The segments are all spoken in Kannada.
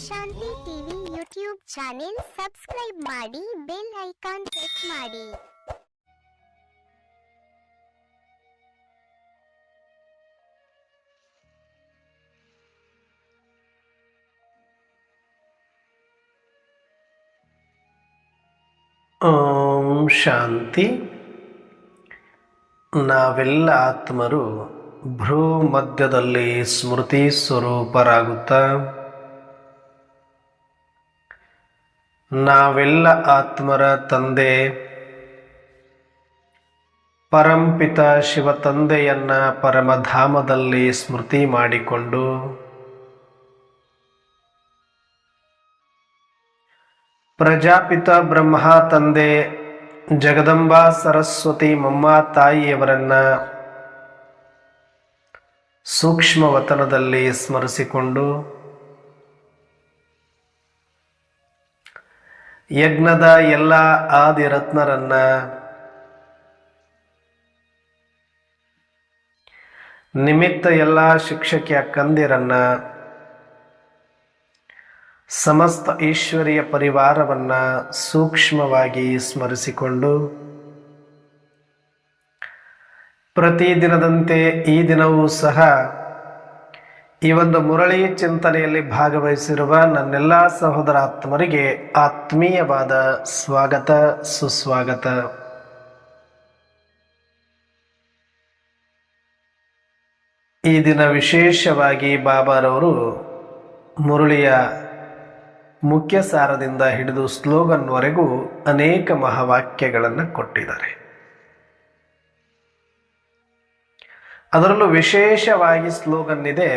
ಶಾಂತಿ ಟಿವಿ ಯೂಟ್ಯೂಬ್ ಚಾನೆಲ್ ಸಬ್ಸ್ಕ್ರೈಬ್ ಮಾಡಿ, ಬೆಲ್ ಐಕಾನ್ ಪ್ರೆಸ್ ಮಾಡಿ. ಓಂ ಶಾಂತಿ. ನಾವೆಲ್ಲ ಆತ್ಮರು ಭ್ರೂ ಮಧ್ಯದಲ್ಲಿ ಸ್ಮೃತಿ ಸ್ವರೂಪರಾಗುತ್ತಾ ನಾವೆಲ್ಲ ಆತ್ಮರ ತಂದೆ ಪರಂಪಿತ ಶಿವ ತಂದೆಯನ್ನ ಪರಮಧಾಮದಲ್ಲಿ ಸ್ಮೃತಿ ಮಾಡಿಕೊಂಡು ಪ್ರಜಾಪಿತ ಬ್ರಹ್ಮ ತಂದೆ ಜಗದಂಬಾ ಸರಸ್ವತಿ ಮಮ್ಮ ತಾಯಿಯವರನ್ನ ಸೂಕ್ಷ್ಮವತನದಲ್ಲಿ ಸ್ಮರಿಸಿಕೊಂಡು ಯಜ್ಞದ ಎಲ್ಲ ಆದಿರತ್ನರನ್ನ ನಿಮಿತ್ತ ಎಲ್ಲ ಶಿಕ್ಷಕಿಯ ಕಂದಿರನ್ನ ಸಮಸ್ತ ಈಶ್ವರಿಯ ಪರಿವಾರವನ್ನ ಸೂಕ್ಷ್ಮವಾಗಿ ಸ್ಮರಿಸಿಕೊಂಡು ಪ್ರತಿದಿನದಂತೆ ಈ ದಿನವೂ ಸಹ ಈ ಒಂದು ಮುರಳಿ ಚಿಂತನೆಯಲ್ಲಿ ಭಾಗವಹಿಸಿರುವ ನನ್ನೆಲ್ಲ ಸಹೋದರಾತ್ಮರಿಗೆ ಆತ್ಮೀಯವಾದ ಸ್ವಾಗತ, ಸುಸ್ವಾಗತ. ಈ ದಿನ ವಿಶೇಷವಾಗಿ ಬಾಬಾರವರು ಮುರಳಿಯ ಮುಖ್ಯ ಸಾರದಿಂದ ಹಿಡಿದು ಸ್ಲೋಗನ್ವರೆಗೂ ಅನೇಕ ಮಹಾವಾಕ್ಯಗಳನ್ನು ಕೊಟ್ಟಿದ್ದಾರೆ. ಅದರಲ್ಲೂ ವಿಶೇಷವಾಗಿ ಸ್ಲೋಗನ್ ಇದೆ.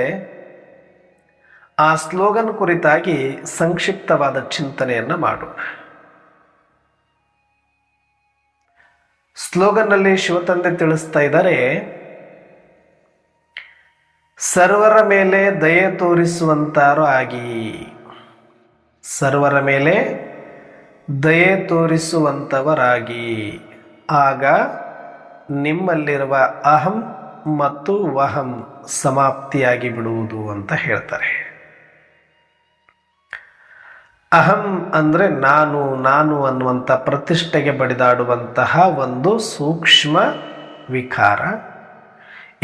ಆ ಸ್ಲೋಗನ್ ಕುರಿತಾಗಿ ಸಂಕ್ಷಿಪ್ತವಾದ ಚಿಂತನೆಯನ್ನು ಮಾಡೋಣ. ಸ್ಲೋಗನ್ನಲ್ಲಿ ಶಿವತಂದೆ ತಿಳಿಸ್ತಾ ಇದ್ದಾರೆ, ಸರ್ವರ ಮೇಲೆ ದಯೆ ತೋರಿಸುವಂತಾರು ಆಗಿ. ಸರ್ವರ ಮೇಲೆ ದಯೆ ತೋರಿಸುವಂತವರಾಗಿ, ಆಗ ನಿಮ್ಮಲ್ಲಿರುವ ಅಹಂ ಮತ್ತು ವಹಂ ಸಮಾಪ್ತಿಯಾಗಿ ಬಿಡುವುದು ಅಂತ ಹೇಳ್ತಾರೆ. ಅಹಂ ಅಂದ್ರೆ ನಾನು ನಾನು ಅನ್ನುವಂಥ ಪ್ರತಿಷ್ಠೆಗೆ ಬಡಿದಾಡುವಂತಹ ಒಂದು ಸೂಕ್ಷ್ಮ ವಿಕಾರ.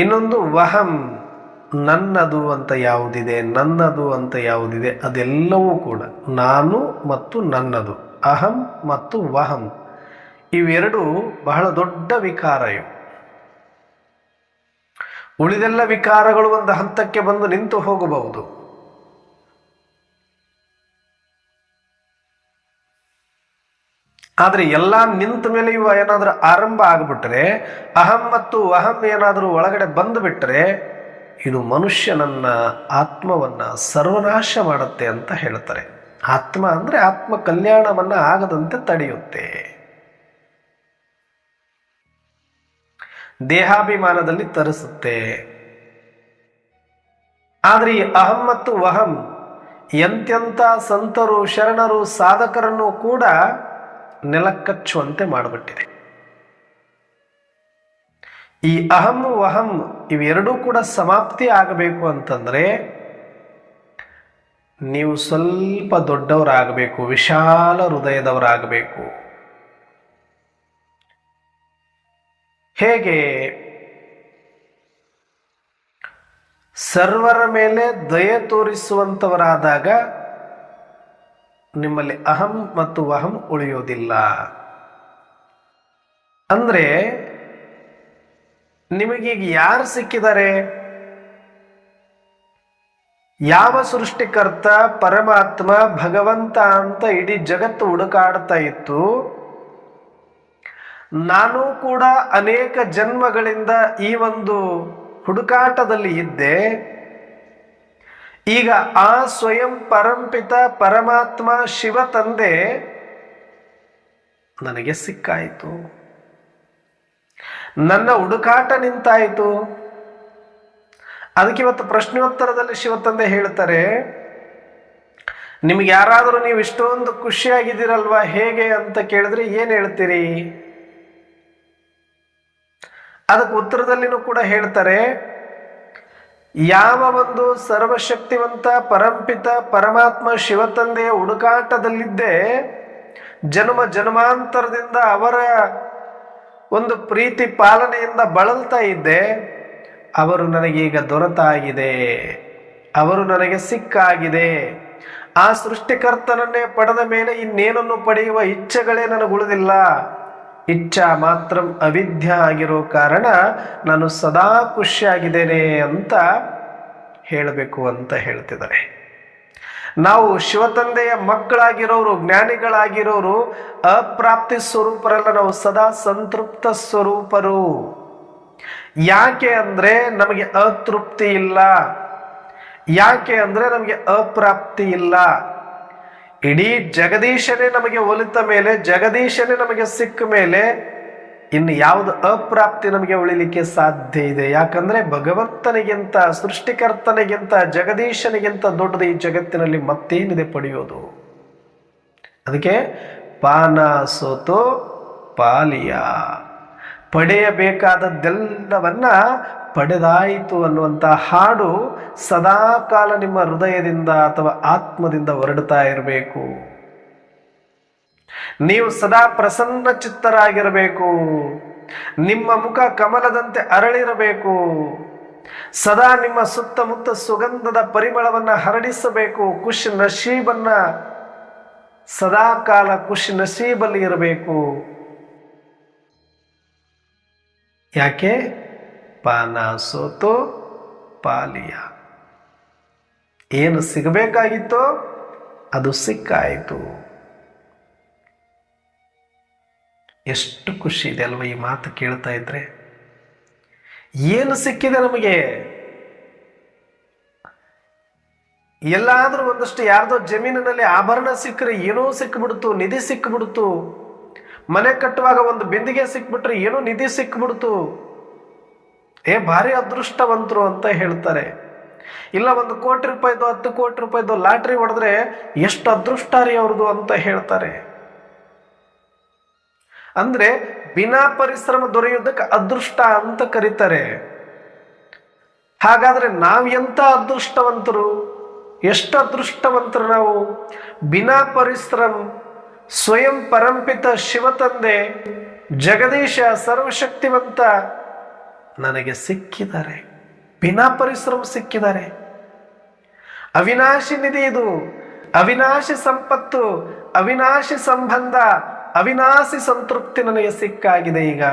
ಇನ್ನೊಂದು ವಹಂ, ನನ್ನದು ಅಂತ ಯಾವುದಿದೆ, ನನ್ನದು ಅಂತ ಯಾವುದಿದೆ ಅದೆಲ್ಲವೂ ಕೂಡ ನಾನು ಮತ್ತು ನನ್ನದು, ಅಹಂ ಮತ್ತು ವಹಂ, ಇವೆರಡು ಬಹಳ ದೊಡ್ಡ ವಿಕಾರ ಇವು. ಉಳಿದೆಲ್ಲ ವಿಕಾರಗಳು ಒಂದು ಹಂತಕ್ಕೆ ಬಂದು ನಿಂತು ಹೋಗಬಹುದು. ಆದ್ರೆ ಎಲ್ಲ ನಿಂತ ಮೇಲೆ ಇವು ಏನಾದರೂ ಆರಂಭ ಆಗಿಬಿಟ್ರೆ, ಅಹಂ ಮತ್ತು ವಹಂ ಏನಾದರೂ ಒಳಗಡೆ ಬಂದು ಬಿಟ್ರೆ ಇದು ಮನುಷ್ಯನನ್ನ, ಆತ್ಮವನ್ನ ಸರ್ವನಾಶ ಮಾಡುತ್ತೆ ಅಂತ ಹೇಳ್ತಾರೆ. ಆತ್ಮ ಅಂದ್ರೆ ಆತ್ಮ ಕಲ್ಯಾಣವನ್ನ ಆಗದಂತೆ ತಡೆಯುತ್ತೆ. ದೇಹಾಭಿಮಾನದಲ್ಲಿ ತರಿಸುತ್ತೆ. ಆದ್ರೆ ಈ ಅಹಂ ಮತ್ತು ವಹಂ ಎಂತೆಂಥ ಸಂತರು, ಶರಣರು, ಸಾಧಕರನ್ನು ಕೂಡ ನೆಲಕ್ಕಚ್ಚುವಂತೆ ಮಾಡಿಬಿಟ್ಟಿದೆ. ಈ ಅಹಂ ವಹಂ ಇವೆರಡೂ ಕೂಡ ಸಮಾಪ್ತಿ ಆಗಬೇಕು ಅಂತಂದ್ರೆ ನೀವು ಸ್ವಲ್ಪ ದೊಡ್ಡವರಾಗಬೇಕು, ವಿಶಾಲ ಹೃದಯದವರಾಗಬೇಕು. ಹೇಗೆ? ಸರ್ವರ ಮೇಲೆ ದಯೆ ತೋರಿಸುವಂತವರಾದಾಗ ನಿಮ್ಮಲ್ಲಿ ಅಹಂ ಮತ್ತು ವಹಂ ಉಳಿಯೋದಿಲ್ಲ. ಅಂದ್ರೆ ನಿಮಗೀಗ ಯಾರು ಸಿಕ್ಕಿದ್ದಾರೆ? ಯಾವ ಸೃಷ್ಟಿಕರ್ತ ಪರಮಾತ್ಮ ಭಗವಂತ ಅಂತ ಇಡೀ ಜಗತ್ತು ಹುಡುಕಾಡ್ತಾ ಇತ್ತು. ನಾನು ಕೂಡ ಅನೇಕ ಜನ್ಮಗಳಿಂದ ಈ ಒಂದು ಹುಡುಕಾಟದಲ್ಲಿ ಇದ್ದೆ. ಈಗ ಆ ಸ್ವಯಂ ಪರಂಪಿತ ಪರಮಾತ್ಮ ಶಿವ ತಂದೆ ನನಗೆ ಸಿಕ್ಕಾಯಿತು. ನನ್ನ ಹುಡುಕಾಟ ನಿಂತಾಯಿತು. ಅದಕ್ಕೆ ಇವತ್ತು ಪ್ರಶ್ನೋತ್ತರದಲ್ಲಿ ಶಿವತಂದೆ ಹೇಳ್ತಾರೆ, ನಿಮ್ಗೆ ಯಾರಾದರೂ ನೀವು ಇಷ್ಟೊಂದು ಖುಷಿಯಾಗಿದ್ದೀರಲ್ವಾ ಹೇಗೆ ಅಂತ ಕೇಳಿದ್ರೆ ಏನು ಹೇಳ್ತೀರಿ? ಅದಕ್ಕೆ ಉತ್ತರದಲ್ಲಿನೂ ಕೂಡ ಹೇಳ್ತಾರೆ, ಯಾವ ಒಂದು ಸರ್ವಶಕ್ತಿವಂತ ಪರಂಪಿತ ಪರಮಾತ್ಮ ಶಿವತಂದೆಯ ಹುಡುಕಾಟದಲ್ಲಿದ್ದೆ ಜನ್ಮ ಜನ್ಮಾಂತರದಿಂದ ಅವರ ಒಂದು ಪ್ರೀತಿ ಪಾಲನೆಯಿಂದ ಬಳಲ್ತಾ ಇದ್ದೆ, ಅವರು ನನಗೀಗ ದೊರೆತಾಗಿದೆ, ಅವರು ನನಗೆ ಸಿಕ್ಕಾಗಿದೆ. ಆ ಸೃಷ್ಟಿಕರ್ತನನ್ನೇ ಪಡೆದ ಮೇಲೆ ಇನ್ನೇನನ್ನು ಪಡೆಯುವ ಇಚ್ಛೆಗಳೇ ನನಗುಳಿದಿಲ್ಲ. ಇಚ್ಛಾ ಮಾತ್ರ ಅವಿದ್ಯ ಆಗಿರೋ ಕಾರಣ ನಾನು ಸದಾ ಖುಷಿಯಾಗಿದ್ದೇನೆ ಅಂತ ಹೇಳಬೇಕು ಅಂತ ಹೇಳ್ತಿದ್ದಾರೆ. ನಾವು ಶಿವತಂದೆಯ ಮಕ್ಕಳಾಗಿರೋರು, ಜ್ಞಾನಿಗಳಾಗಿರೋರು ಅಪ್ರಾಪ್ತಿ ಸ್ವರೂಪರಲ್ಲ, ನಾವು ಸದಾ ಸಂತೃಪ್ತ ಸ್ವರೂಪರು. ಯಾಕೆ ಅಂದ್ರೆ ನಮಗೆ ಅತೃಪ್ತಿ ಇಲ್ಲ, ಯಾಕೆ ಅಂದ್ರೆ ನಮಗೆ ಅಪ್ರಾಪ್ತಿ ಇಲ್ಲ. ಇಡೀ ಜಗದೀಶನೇ ನಮಗೆ ಒಲಿತ ಮೇಲೆ, ಜಗದೀಶನೇ ನಮಗೆ ಸಿಕ್ಕ ಮೇಲೆ ಇನ್ನು ಯಾವುದು ಅಪ್ರಾಪ್ತಿ ನಮಗೆ ಉಳಿಲಿಕ್ಕೆ ಸಾಧ್ಯ ಇದೆ? ಯಾಕಂದ್ರೆ ಭಗವಂತನಿಗಿಂತ, ಸೃಷ್ಟಿಕರ್ತನಿಗಿಂತ, ಜಗದೀಶನಿಗಿಂತ ದೊಡ್ಡದು ಈ ಜಗತ್ತಿನಲ್ಲಿ ಮತ್ತೇನಿದೆ ಪಡೆಯೋದು? ಅದಕ್ಕೆ ಪಾನ ಸೋತು ಪಾಲಿಯ, ಪಡೆಯಬೇಕಾದದ್ದೆಲ್ಲವನ್ನ ಪಡೆದಾಯಿತು ಅನ್ನುವಂಥ ಹಾಡು ಸದಾ ಕಾಲ ನಿಮ್ಮ ಹೃದಯದಿಂದ ಅಥವಾ ಆತ್ಮದಿಂದ ಹೊರಡ್ತಾ ಇರಬೇಕು. ನೀವು ಸದಾ ಪ್ರಸನ್ನ ಚಿತ್ತರಾಗಿರಬೇಕು. ನಿಮ್ಮ ಮುಖ ಕಮಲದಂತೆ ಅರಳಿರಬೇಕು. ಸದಾ ನಿಮ್ಮ ಸುತ್ತಮುತ್ತ ಸುಗಂಧದ ಪರಿಮಳವನ್ನ ಹರಡಿಸಬೇಕು. ಖುಷ್ ನಶೀಬನ್ನ ಸದಾ ಕಾಲ ಖುಷ್ ನಶೀಬಲ್ಲಿ ಇರಬೇಕು. ಯಾಕೆ? ಪಾನ ಸೋತು ಪಾಲಿಯ. ಏನು ಸಿಗಬೇಕಾಗಿತ್ತೋ ಅದು ಸಿಕ್ಕಾಯಿತು. ಎಷ್ಟು ಖುಷಿ ಇದೆ ಅಲ್ವ ಈ ಮಾತು ಕೇಳ್ತಾ ಇದ್ರೆ? ಏನು ಸಿಕ್ಕಿದೆ ನಮಗೆ? ಎಲ್ಲಾದ್ರೂ ಒಂದಷ್ಟು ಯಾರ್ದೋ ಜಮೀನಿನಲ್ಲಿ ಆಭರಣ ಸಿಕ್ಕರೆ ಏನೋ ಸಿಕ್ಬಿಡ್ತು, ನಿಧಿ ಸಿಕ್ಬಿಡ್ತು. ಮನೆ ಕಟ್ಟುವಾಗ ಒಂದು ಬಿಂದಿಗೆ ಸಿಕ್ಬಿಟ್ರೆ ಏನೋ ನಿಧಿ ಸಿಕ್ಬಿಡ್ತು, ಭಾರಿ ಅದೃಷ್ಟವಂತರು ಅಂತ ಹೇಳ್ತಾರೆ. ಇಲ್ಲ 1 ಕೋಟಿ ರೂಪಾಯಿದು 10 ಕೋಟಿ ರೂಪಾಯಿದು ಲಾಟ್ರಿ ಹೊಡೆದ್ರೆ ಎಷ್ಟು ಅದೃಷ್ಟ ರೀ ಅವ್ರದ್ದು ಅಂತ ಹೇಳ್ತಾರೆ. ಅಂದ್ರೆ ಬಿನಾ ಪರಿಶ್ರಮ ದೊರೆಯುವುದಕ್ಕೆ ಅದೃಷ್ಟ ಅಂತ ಕರೀತಾರೆ. ಹಾಗಾದ್ರೆ ನಾವು ಎಂತ ಅದೃಷ್ಟವಂತರು, ಎಷ್ಟು ಅದೃಷ್ಟವಂತರು ನಾವು! ಬಿನಾ ಪರಿಶ್ರಮ ಸ್ವಯಂ ಪರಂಪಿತ ಶಿವತಂದೆ ಜಗದೀಶ ಸರ್ವಶಕ್ತಿವಂತ ನನಗೆ ಸಿಕ್ಕಿದ್ದಾರೆ, ಬಿನಾ ಪರಿಶ್ರಮ ಸಿಕ್ಕಿದ್ದಾರೆ. ಅವಿನಾಶಿ ನಿಧಿ ಇದು, ಅವಿನಾಶಿ ಸಂಪತ್ತು, ಅವಿನಾಶಿ ಸಂಬಂಧ, ಅವಿನಾಶಿ ಸಂತೃಪ್ತಿ ನನಗೆ ಸಿಕ್ಕಾಗಿದೆ. ಈಗ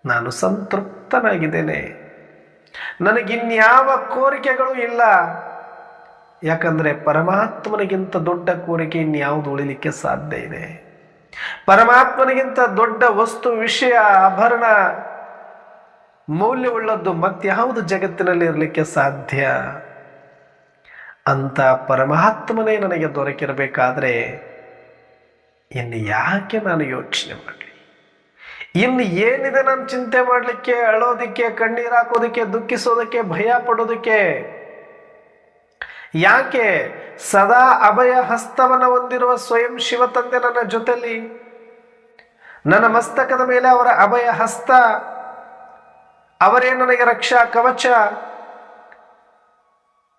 ನಾನು ಸಂತೃಪ್ತನಾಗಿದ್ದೇನೆ, ನನಗಿನ್ಯಾವ ಕೋರಿಕೆಗಳು ಇಲ್ಲ. ಯಾಕಂದ್ರೆ ಪರಮಾತ್ಮನಿಗಿಂತ ದೊಡ್ಡ ಕೋರಿಕೆ ಇನ್ಯಾವುದು ಉಳಿಲಿಕ್ಕೆ ಸಾಧ್ಯ ಇದೆ? ಪರಮಾತ್ಮನಿಗಿಂತ ದೊಡ್ಡ ವಸ್ತು, ವಿಷಯ, ಆಭರಣ, ಮೌಲ್ಯವುಳ್ಳದ್ದು ಮತ್ಯಾವುದು ಜಗತ್ತಿನಲ್ಲಿ ಇರಲಿಕ್ಕೆ ಸಾಧ್ಯ? ಅಂತ ಪರಮಾತ್ಮನೇ ನನಗೆ ದೊರಕಿರಬೇಕಾದ್ರೆ ಇನ್ನು ಯಾಕೆ ನಾನು ಯೋಚನೆ ಮಾಡಲಿ? ಇನ್ನು ಏನಿದೆ ನಾನು ಚಿಂತೆ ಮಾಡಲಿಕ್ಕೆ, ಅಳೋದಿಕ್ಕೆ, ಕಣ್ಣೀರು ಹಾಕೋದಕ್ಕೆ, ದುಃಖಿಸೋದಕ್ಕೆ, ಭಯ ಪಡೋದಕ್ಕೆ? ಯಾಕೆ? ಸದಾ ಅಭಯ ಹಸ್ತವನ್ನ ಹೊಂದಿರುವ ಸ್ವಯಂ ಶಿವತಂದೆ ನನ್ನ ಜೊತೆಲಿ, ನನ್ನ ಮಸ್ತಕದ ಮೇಲೆ ಅವರ ಅಭಯ ಹಸ್ತ, ಅವರೇ ನನಗೆ ರಕ್ಷಾ ಕವಚ,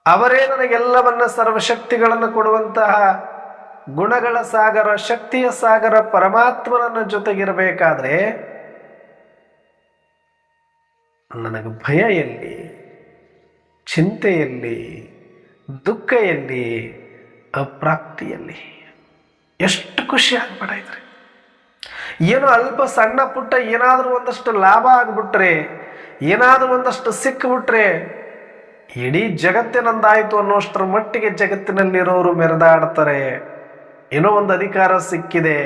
ಅವರೇ ನನಗೆಲ್ಲವನ್ನ ಸರ್ವಶಕ್ತಿಗಳನ್ನು ಕೊಡುವಂತಹ ಗುಣಗಳ ಸಾಗರ, ಶಕ್ತಿಯ ಸಾಗರ ಪರಮಾತ್ಮನನ್ನ ಜೊತೆಗಿರಬೇಕಾದ್ರೆ ನನಗೆ ಭಯ ಎಲ್ಲಿ, ಚಿಂತೆ ಎಲ್ಲಿ, ದುಃಖ ಎಲ್ಲಿ, ಅಪ್ರಾಪ್ತಿಯಲ್ಲಿ? ಎಷ್ಟು ಖುಷಿ ಆಗ್ಬಿಟ್ಟಿದ್ರೆ! ಏನೋ ಅಲ್ಪ ಸಣ್ಣ ಪುಟ್ಟ ಏನಾದರೂ ಒಂದಷ್ಟು ಲಾಭ ಆಗ್ಬಿಟ್ರೆ, ಏನಾದರೂ ಒಂದಷ್ಟು ಸಿಕ್ಕಿಬಿಟ್ರೆ ಇಡೀ ಜಗತ್ತಿನಂದಾಯಿತು ಅನ್ನೋಷ್ಟರ ಮಟ್ಟಿಗೆ ಜಗತ್ತಿನಲ್ಲಿರೋರು ಮೆರೆದಾಡ್ತಾರೆ. ಏನೋ ಒಂದು ಅಧಿಕಾರ ಸಿಕ್ಕಿದೆ,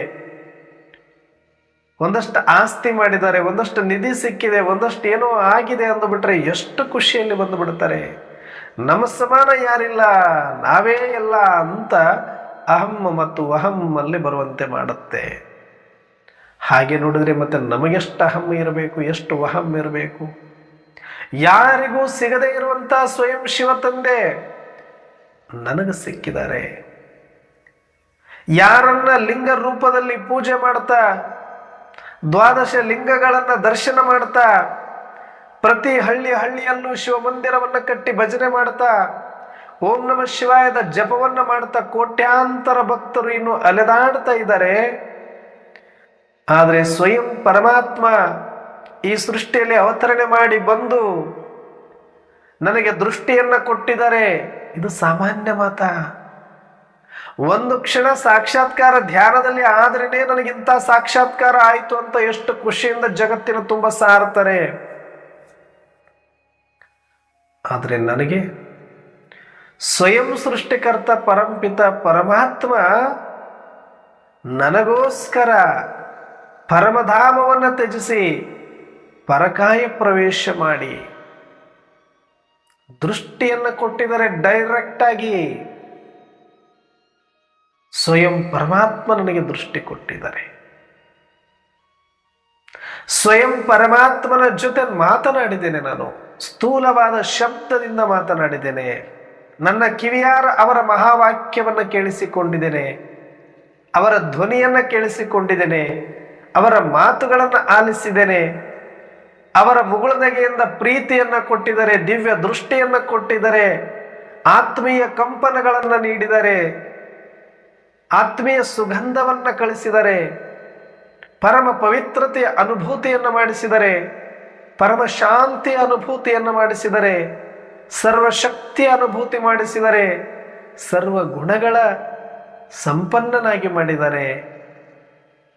ಒಂದಷ್ಟು ಆಸ್ತಿ ಮಾಡಿದ್ದಾರೆ, ಒಂದಷ್ಟು ನಿಧಿ ಸಿಕ್ಕಿದೆ, ಒಂದಷ್ಟು ಏನೋ ಆಗಿದೆ ಅಂದುಬಿಟ್ರೆ ಎಷ್ಟು ಖುಷಿಯಲ್ಲಿ ಬಂದು ಬಿಡ್ತಾರೆ. ನಮ್ಮ ಸಮಾನ ಯಾರಿಲ್ಲ, ನಾವೇ ಎಲ್ಲ ಅಂತ ಅಹಂ ಮತ್ತು ವಹಂ ಅಲ್ಲಿ ಬರುವಂತೆ ಮಾಡುತ್ತೆ. ಹಾಗೆ ನೋಡಿದ್ರೆ ಮತ್ತೆ ನಮಗೆಷ್ಟು ಅಹಂ ಇರಬೇಕು, ಎಷ್ಟು ವಹಂ ಇರಬೇಕು? ಯಾರಿಗೂ ಸಿಗದೇ ಇರುವಂತ ಸ್ವಯಂ ಶಿವತಂದೆ ನನಗೆ ಸಿಕ್ಕಿದ್ದಾರೆ. ಯಾರನ್ನ ಲಿಂಗ ರೂಪದಲ್ಲಿ ಪೂಜೆ ಮಾಡ್ತಾ, ದ್ವಾದಶ ಲಿಂಗಗಳನ್ನ ದರ್ಶನ ಮಾಡ್ತಾ, ಪ್ರತಿ ಹಳ್ಳಿಯಲ್ಲೂ ಶಿವಮಂದಿರವನ್ನ ಕಟ್ಟಿ ಭಜನೆ ಮಾಡ್ತಾ ಓಂ ನಮಃ ಶಿವಾಯದ ಜಪವನ್ನ ಮಾಡ್ತಾ ಕೋಟ್ಯಾಂತರ ಭಕ್ತರು ಇನ್ನು ಅಲೆದಾಡ್ತಾ ಇದ್ದಾರೆ. ಆದರೆ ಸ್ವಯಂ ಪರಮಾತ್ಮ ಈ ಸೃಷ್ಟಿಯಲ್ಲಿ ಅವತರಣೆ ಮಾಡಿ ಬಂದು ನನಗೆ ದೃಷ್ಟಿಯನ್ನ ಕೊಟ್ಟಿದ್ದಾರೆ. ಇದು ಸಾಮಾನ್ಯ ಮಾತ? ಒಂದು ಕ್ಷಣ ಸಾಕ್ಷಾತ್ಕಾರ ಧ್ಯಾನದಲ್ಲಿ ಆದ್ರೇನೆ ನನಗಿಂತ ಸಾಕ್ಷಾತ್ಕಾರ ಆಯಿತು ಅಂತ ಎಷ್ಟು ಖುಷಿಯಿಂದ ಜಗತ್ತಿನ ತುಂಬ ಸಾರ್ತಾರೆ. ಆದರೆ ನನಗೆ ಸ್ವಯಂ ಸೃಷ್ಟಿಕರ್ತ ಪರಂಪಿತ ಪರಮಾತ್ಮ ನನಗೋಸ್ಕರ ಪರಮಧಾಮವನ್ನು ತ್ಯಜಿಸಿ ಪರಕಾಯ ಪ್ರವೇಶ ಮಾಡಿ ದೃಷ್ಟಿಯನ್ನು ಕೊಟ್ಟಿದ್ದಾರೆ. ಡೈರೆಕ್ಟ್ ಆಗಿ ಸ್ವಯಂ ಪರಮಾತ್ಮ ನನಗೆ ದೃಷ್ಟಿ ಕೊಟ್ಟಿದ್ದಾರೆ. ಸ್ವಯಂ ಪರಮಾತ್ಮನ ಜೊತೆ ಮಾತನಾಡಿದ್ದೇನೆ. ನಾನು ಸ್ಥೂಲವಾದ ಶಬ್ದದಿಂದ ಮಾತನಾಡಿದ್ದೇನೆ. ನನ್ನ ಕಿವಿಯಾರ ಅವರ ಮಹಾವಾಕ್ಯವನ್ನು ಕೇಳಿಸಿಕೊಂಡಿದ್ದೇನೆ. ಅವರ ಧ್ವನಿಯನ್ನು ಕೇಳಿಸಿಕೊಂಡಿದ್ದೇನೆ. ಅವರ ಮಾತುಗಳನ್ನು ಆಲಿಸಿದ್ದೇನೆ. ಅವರ ಮುಗುಳುನಗೆಯಿಂದ ಪ್ರೀತಿಯನ್ನ ಕೊಟ್ಟಿದ್ದಾರೆ, ದಿವ್ಯ ದೃಷ್ಟಿಯನ್ನ ಕೊಟ್ಟಿದ್ದಾರೆ, ಆತ್ಮೀಯ ಕಂಪನಗಳನ್ನು ನೀಡಿದ್ದಾರೆ, ಆತ್ಮೀಯ ಸುಗಂಧವನ್ನ ಕಳಿಸಿದರೆ, ಪರಮ ಪವಿತ್ರತೆಯ ಅನುಭೂತಿಯನ್ನು ಮಾಡಿಸಿದರೆ, ಪರಮ ಶಾಂತಿಯ ಅನುಭೂತಿಯನ್ನು ಮಾಡಿಸಿದರೆ, ಸರ್ವಶಕ್ತಿಯ ಅನುಭೂತಿ ಮಾಡಿಸಿದರೆ, ಸರ್ವ ಗುಣಗಳ ಸಂಪನ್ನನಾಗಿ ಮಾಡಿದ್ದಾರೆ.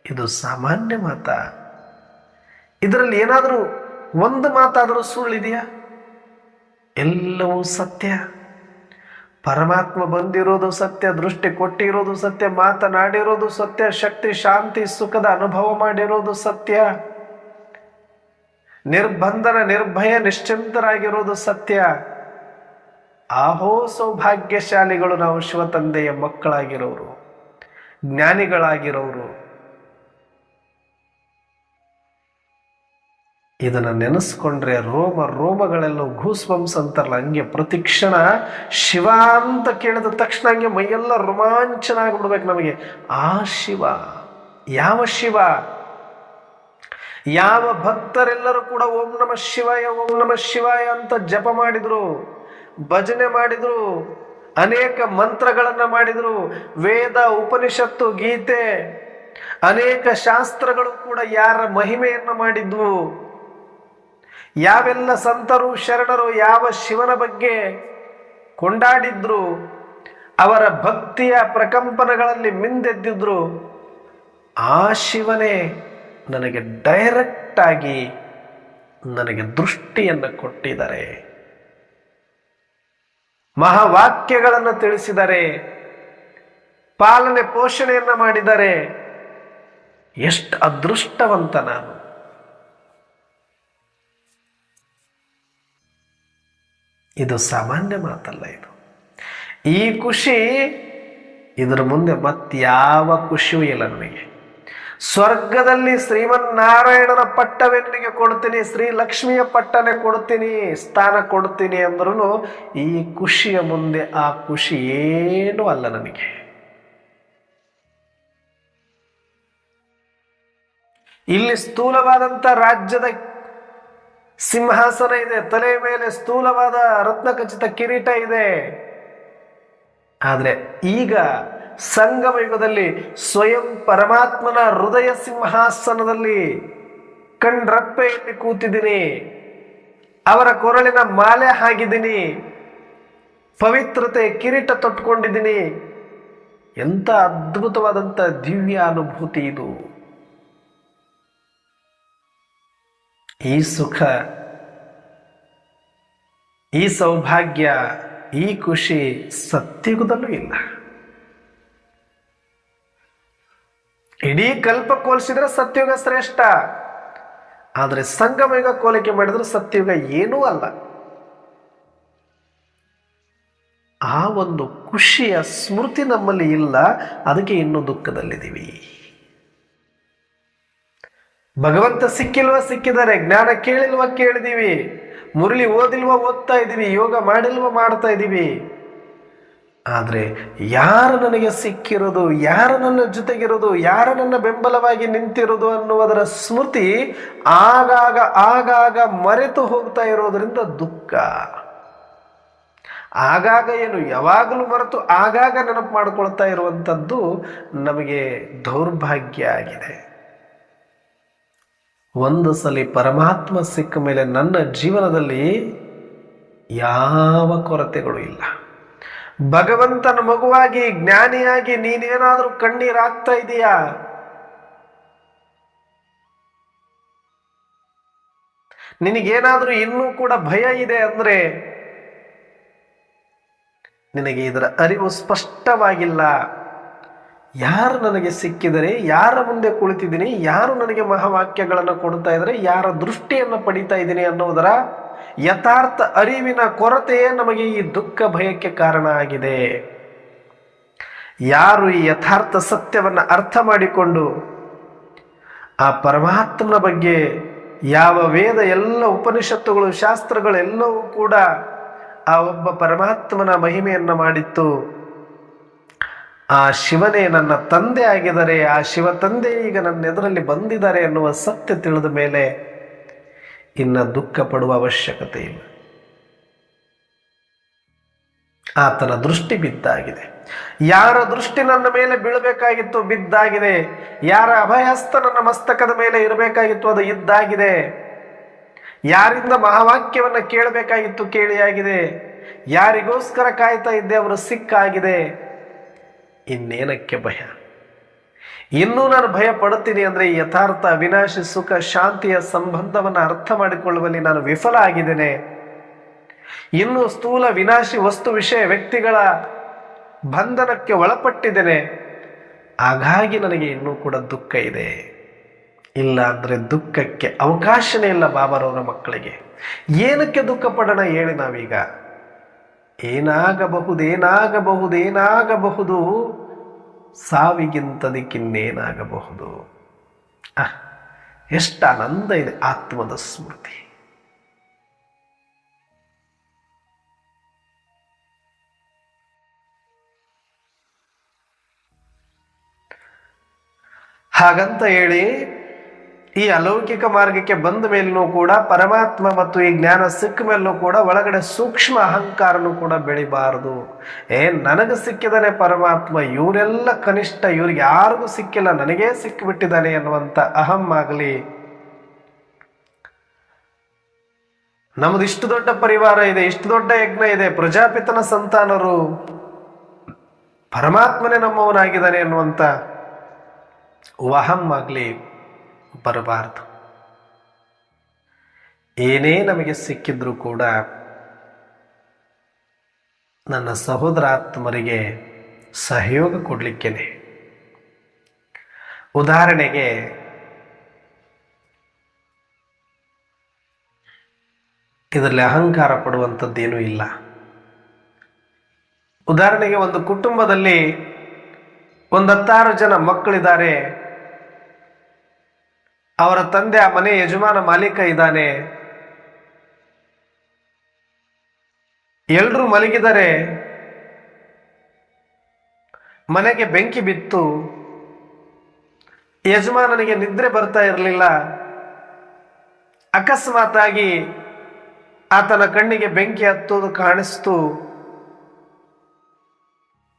ಇದು ಸಾಮಾನ್ಯ ಮಾತ? ಇದರಲ್ಲಿ ಏನಾದರೂ ಒಂದು ಮಾತಾದರೂ ಸುಳ್ಳಿದೆಯಾ? ಎಲ್ಲವೂ ಸತ್ಯ. ಪರಮಾತ್ಮ ಬಂದಿರೋದು ಸತ್ಯ, ದೃಷ್ಟಿ ಕೊಟ್ಟಿರೋದು ಸತ್ಯ, ಮಾತನಾಡಿರೋದು ಸತ್ಯ, ಶಕ್ತಿ ಶಾಂತಿ ಸುಖದ ಅನುಭವ ಮಾಡಿರೋದು ಸತ್ಯ, ನಿರ್ಬಂಧನ ನಿರ್ಭಯ ನಿಶ್ಚಿಂತರಾಗಿರೋದು ಸತ್ಯ. ಆಹೋ ಸೌಭಾಗ್ಯಶಾಲಿಗಳು ನಾವು ಶಿವತಂದೆಯ ಮಕ್ಕಳಾಗಿರೋರು, ಜ್ಞಾನಿಗಳಾಗಿರೋರು. ಇದನ್ನು ನೆನೆಸ್ಕೊಂಡ್ರೆ ರೋಮಗಳೆಲ್ಲ ಘೂಸ್ವಂಸ್ ಅಂತಾರಲ್ಲ, ಹಂಗೆ ಪ್ರತಿಕ್ಷಣ ಶಿವ ಅಂತ ಕೇಳಿದ ತಕ್ಷಣ ಹಂಗೆ ಮೈಯೆಲ್ಲ ರೋಮಾಂಚನ ಆಗಿಬಿಡ್ಬೇಕು ನಮಗೆ. ಆ ಶಿವ ಯಾವ ಶಿವ? ಯಾವ ಭಕ್ತರೆಲ್ಲರೂ ಕೂಡ ಓಂ ನಮಃ ಶಿವಾಯ ಓಂ ನಮಃ ಶಿವಾಯ ಅಂತ ಜಪ ಮಾಡಿದ್ರು, ಭಜನೆ ಮಾಡಿದ್ರು, ಅನೇಕ ಮಂತ್ರಗಳನ್ನ ಮಾಡಿದ್ರು, ವೇದ ಉಪನಿಷತ್ತು ಗೀತೆ ಅನೇಕ ಶಾಸ್ತ್ರಗಳು ಕೂಡ ಯಾರ ಮಹಿಮೆಯನ್ನು ಮಾಡಿದ್ವು, ಯಾವೆಲ್ಲ ಸಂತರು ಶರಣರು ಯಾವ ಶಿವನ ಬಗ್ಗೆ ಕೊಂಡಾಡಿದ್ರು, ಅವರ ಭಕ್ತಿಯ ಪ್ರಕಂಪನಗಳಲ್ಲಿ ಮಿಂದೆದ್ದಿದ್ರು, ಆ ಶಿವನೇ ನನಗೆ ಡೈರೆಕ್ಟ್ ಆಗಿ ನನಗೆ ದೃಷ್ಟಿಯನ್ನು ಕೊಟ್ಟಿದ್ದಾರೆ, ಮಹಾವಾಕ್ಯಗಳನ್ನು ತಿಳಿಸಿದ್ದಾರೆ, ಪಾಲನೆ ಪೋಷಣೆಯನ್ನ ಮಾಡಿದ್ದಾರೆ. ಎಷ್ಟು ಅದೃಷ್ಟವಂತ ನಾನು! ಇದು ಸಾಮಾನ್ಯ ಮಾತಲ್ಲ. ಇದು ಈ ಖುಷಿ ಇದರ ಮುಂದೆ ಮತ್ಯಾವ ಖುಷಿಯೂ ಇಲ್ಲ ನನಗೆ. ಸ್ವರ್ಗದಲ್ಲಿ ಶ್ರೀಮನ್ನಾರಾಯಣನ ಪಟ್ಟವೆನ್ನಿಗೆ ಕೊಡ್ತೀನಿ, ಶ್ರೀ ಲಕ್ಷ್ಮಿಯ ಪಟ್ಟನೆ ಕೊಡ್ತೀನಿ, ಸ್ಥಾನ ಕೊಡ್ತೀನಿ ಅಂದ್ರೂ ಈ ಖುಷಿಯ ಮುಂದೆ ಆ ಖುಷಿ ಏನೂ ಅಲ್ಲ ನನಗೆ. ಇಲ್ಲಿ ಸ್ಥೂಲವಾದಂಥ ರಾಜ್ಯದ ಸಿಂಹಾಸನ ಇದೆ, ತಲೆಯ ಮೇಲೆ ಸ್ಥೂಲವಾದ ರತ್ನಖಚಿತ ಕಿರೀಟ ಇದೆ. ಆದರೆ ಈಗ ಸಂಗಮ ಯುಗದಲ್ಲಿ ಸ್ವಯಂ ಪರಮಾತ್ಮನ ಹೃದಯ ಸಿಂಹಾಸನದಲ್ಲಿ ಕಣ್ರಪ್ಪೆಯಲ್ಲಿ ಕೂತಿದ್ದೀನಿ, ಅವರ ಕೊರಳಿನ ಮಾಲೆ ಹಾಕಿದ್ದೀನಿ, ಪವಿತ್ರತೆ ಕಿರೀಟ ತೊಟ್ಕೊಂಡಿದ್ದೀನಿ. ಎಂಥ ಅದ್ಭುತವಾದಂಥ ದಿವ್ಯ ಅನುಭೂತಿ ಇದು! ಈ ಸುಖ, ಈ ಸೌಭಾಗ್ಯ, ಈ ಖುಷಿ ಸತ್ಯಯುಗದಲ್ಲೂ ಇಲ್ಲ. ಇಡೀ ಕಲ್ಪ ಹೋಲಿಸಿದ್ರೆ ಸತ್ಯಯುಗ ಶ್ರೇಷ್ಠ. ಆದರೆ ಸಂಗಮ ಯುಗ ಹೋಲಿಕೆ ಮಾಡಿದ್ರೆ ಸತ್ಯಯುಗ ಏನೂ ಅಲ್ಲ. ಆ ಒಂದು ಖುಷಿಯ ಸ್ಮೃತಿ ನಮ್ಮಲ್ಲಿ ಇಲ್ಲ. ಅದಕ್ಕೆ ಇನ್ನೂ ದುಃಖದಲ್ಲಿದ್ದೀವಿ. ಭಗವಂತ ಸಿಕ್ಕಿಲ್ವ ಸಿಕ್ಕಿದ್ದಾರೆ, ಜ್ಞಾನ ಕೇಳಿಲ್ವ ಕೇಳಿದೀವಿ, ಮುರಳಿ ಓದಿಲ್ವ ಓದ್ತಾ ಇದ್ದೀವಿ, ಯೋಗ ಮಾಡಿಲ್ವ ಮಾಡ್ತಾ ಇದ್ದೀವಿ, ಆದರೆ ಯಾರು ನನಗೆ ಸಿಕ್ಕಿರೋದು, ಯಾರು ನನ್ನ ಜೊತೆಗಿರೋದು, ಯಾರು ನನ್ನ ಬೆಂಬಲವಾಗಿ ನಿಂತಿರೋದು ಅನ್ನುವುದರ ಸ್ಮೃತಿ ಆಗಾಗ ಆಗಾಗ ಮರೆತು ಹೋಗ್ತಾ ಇರೋದರಿಂದ ದುಃಖ. ಆಗಾಗ ಏನು, ಯಾವಾಗಲೂ ಮರೆತು ಆಗಾಗ ನೆನಪು ಮಾಡಿಕೊಳ್ತಾ ಇರುವಂಥದ್ದು ನಮಗೆ ದೌರ್ಭಾಗ್ಯ ಆಗಿದೆ. ಒಂದು ಸಲ ಪರಮಾತ್ಮ ಸಿಕ್ಕ ಮೇಲೆ ನನ್ನ ಜೀವನದಲ್ಲಿ ಯಾವ ಕೊರತೆಗಳು ಇಲ್ಲ. ಭಗವಂತನ ಮಗುವಾಗಿ ಜ್ಞಾನಿಯಾಗಿ ನೀನೇನಾದರೂ ಕಣ್ಣೀರಾಗ್ತಾ ಇದೆಯಾ? ನಿನಗೇನಾದರೂ ಇನ್ನೂ ಕೂಡ ಭಯ ಇದೆ ಅಂದ್ರೆ ನಿನಗೆ ಇದರ ಅರಿವು ಸ್ಪಷ್ಟವಾಗಿಲ್ಲ. ಯಾರು ನನಗೆ ಸಿಕ್ಕಿದರೆ, ಯಾರ ಮುಂದೆ ಕುಳಿತಿದ್ದೀನಿ, ಯಾರು ನನಗೆ ಮಹಾವಾಕ್ಯಗಳನ್ನು ಕೊಡ್ತಾ ಇದ್ದಾರೆ, ಯಾರ ದೃಷ್ಟಿಯನ್ನು ಪಡಿತಾ ಇದ್ದೀನಿ ಅನ್ನೋದರ ಯಥಾರ್ಥ ಅರಿವಿನ ಕೊರತೆಯೇ ನಮಗೆ ಈ ದುಃಖ ಭಯಕ್ಕೆ ಕಾರಣ ಆಗಿದೆ. ಯಾರು ಈ ಯಥಾರ್ಥ ಸತ್ಯವನ್ನು ಅರ್ಥ ಮಾಡಿಕೊಂಡು ಆ ಪರಮಾತ್ಮನ ಬಗ್ಗೆ ಯಾವ ವೇದ ಎಲ್ಲ ಉಪನಿಷತ್ತುಗಳು ಶಾಸ್ತ್ರಗಳೆಲ್ಲವೂ ಕೂಡ ಆ ಒಬ್ಬ ಪರಮಾತ್ಮನ ಮಹಿಮೆಯನ್ನು ಮಾಡಿತ್ತು, ಆ ಶಿವನೇ ನನ್ನ ತಂದೆ ಆಗಿದ್ದಾರೆ, ಆ ಶಿವ ತಂದೆ ಈಗ ನನ್ನ ಎದುರಲ್ಲಿ ಬಂದಿದ್ದಾರೆ ಎನ್ನುವ ಸತ್ಯ ತಿಳಿದ ಮೇಲೆ ಇನ್ನು ದುಃಖ ಪಡುವ ಅವಶ್ಯಕತೆ ಇಲ್ಲ. ಆತನ ದೃಷ್ಟಿ ಬಿದ್ದಾಗಿದೆ. ಯಾರ ದೃಷ್ಟಿ ನನ್ನ ಮೇಲೆ ಬೀಳಬೇಕಾಗಿತ್ತು ಬಿದ್ದಾಗಿದೆ. ಯಾರ ಅಭಯಹಸ್ತ ನನ್ನ ಮಸ್ತಕದ ಮೇಲೆ ಇರಬೇಕಾಗಿತ್ತು ಅದು ಇದ್ದಾಗಿದೆ. ಯಾರಿಂದ ಮಹಾವಾಕ್ಯವನ್ನು ಕೇಳಬೇಕಾಗಿತ್ತು ಕೇಳಿಯಾಗಿದೆ. ಯಾರಿಗೋಸ್ಕರ ಕಾಯ್ತಾ ಇದ್ದೆ ಅವರು ಸಿಕ್ಕಾಗಿದೆ. ಇನ್ನೇನಕ್ಕೆ ಭಯ? ಇನ್ನೂ ನಾನು ಭಯ ಪಡುತ್ತೀನಿ ಅಂದರೆ ಯಥಾರ್ಥ ಅವಿನಾಶಿ ಸುಖ ಶಾಂತಿಯ ಸಂಬಂಧವನ್ನು ಅರ್ಥ ಮಾಡಿಕೊಳ್ಳುವಲ್ಲಿ ನಾನು ವಿಫಲ ಆಗಿದ್ದೇನೆ. ಇನ್ನು ಸ್ಥೂಲ ವಿನಾಶಿ ವಸ್ತು ವಿಷಯ ವ್ಯಕ್ತಿಗಳ ಬಂಧನಕ್ಕೆ ಒಳಪಟ್ಟಿದ್ದೇನೆ. ಹಾಗಾಗಿ ನನಗೆ ಇನ್ನೂ ಕೂಡ ದುಃಖ ಇದೆ. ಇಲ್ಲ ಅಂದರೆ ದುಃಖಕ್ಕೆ ಅವಕಾಶನೇ ಇಲ್ಲ ಬಾಬಾರವರ ಮಕ್ಕಳಿಗೆ. ಏನಕ್ಕೆ ದುಃಖ ಪಡೋಣ ಹೇಳಿ ನಾವೀಗ? ಏನಾಗಬಹುದು ಸಾವಿಗಿಂತದಕ್ಕಿನ್ನೇನಾಗಬಹುದು. ಎಷ್ಟು ಆನಂದ ಇದೆ ಆತ್ಮದ ಸ್ಮೃತಿ. ಹಾಗಂತ ಹೇಳಿ ಈ ಅಲೌಕಿಕ ಮಾರ್ಗಕ್ಕೆ ಬಂದ ಮೇಲೂ ಕೂಡ ಪರಮಾತ್ಮ ಮತ್ತು ಈ ಜ್ಞಾನ ಸಿಕ್ಕ ಮೇಲೂ ಕೂಡ ಒಳಗಡೆ ಸೂಕ್ಷ್ಮ ಅಹಂಕಾರನೂ ಕೂಡ ಬೆಳಿಬಾರದು. ನನಗೆ ಸಿಕ್ಕಿದಾನೆ ಪರಮಾತ್ಮ, ಇವರೆಲ್ಲ ಕನಿಷ್ಠ, ಇವ್ರಿಗೆ ಯಾರಿಗೂ ಸಿಕ್ಕಿಲ್ಲ, ನನಗೇ ಸಿಕ್ಕಿಬಿಟ್ಟಿದ್ದಾನೆ ಅನ್ನುವಂಥ ಅಹಂ ಆಗಲಿ. ನಮ್ದು ಇಷ್ಟು ದೊಡ್ಡ ಪರಿವಾರ ಇದೆ, ಇಷ್ಟು ದೊಡ್ಡ ಯಜ್ಞ ಇದೆ, ಪ್ರಜಾಪಿತನ ಸಂತಾನರು, ಪರಮಾತ್ಮನೇ ನಮ್ಮವನಾಗಿದ್ದಾನೆ ಅನ್ನುವಂಥ ವಹಂ ಆಗಲಿ ಬರಬಾರದು. ಏನೇ ನಮಗೆ ಸಿಕ್ಕಿದ್ರೂ ಕೂಡ ನನ್ನ ಸಹೋದರಾತ್ಮರಿಗೆ ಸಹಯೋಗ ಕೊಡಲಿಕ್ಕೇನೆ. ಉದಾಹರಣೆಗೆ ಇದರಲ್ಲಿ ಅಹಂಕಾರ ಪಡುವಂಥದ್ದೇನೂ ಇಲ್ಲ. ಉದಾಹರಣೆಗೆ ಒಂದು ಕುಟುಂಬದಲ್ಲಿ 10 ಜನ ಮಕ್ಕಳಿದ್ದಾರೆ. ಅವರ ತಂದೆ ಆ ಮನೆ ಯಜಮಾನ ಮಾಲೀಕ ಇದ್ದಾನೆ. ಎಲ್ರೂ ಮಲಗಿದರೆ ಮನೆಗೆ ಬೆಂಕಿ ಬಿತ್ತು. ಯಜಮಾನನಿಗೆ ನಿದ್ರೆ ಬರ್ತಾ ಇರಲಿಲ್ಲ. ಅಕಸ್ಮಾತಾಗಿ ಆತನ ಕಣ್ಣಿಗೆ ಬೆಂಕಿ ಹತ್ತೋದು ಕಾಣಿಸ್ತು.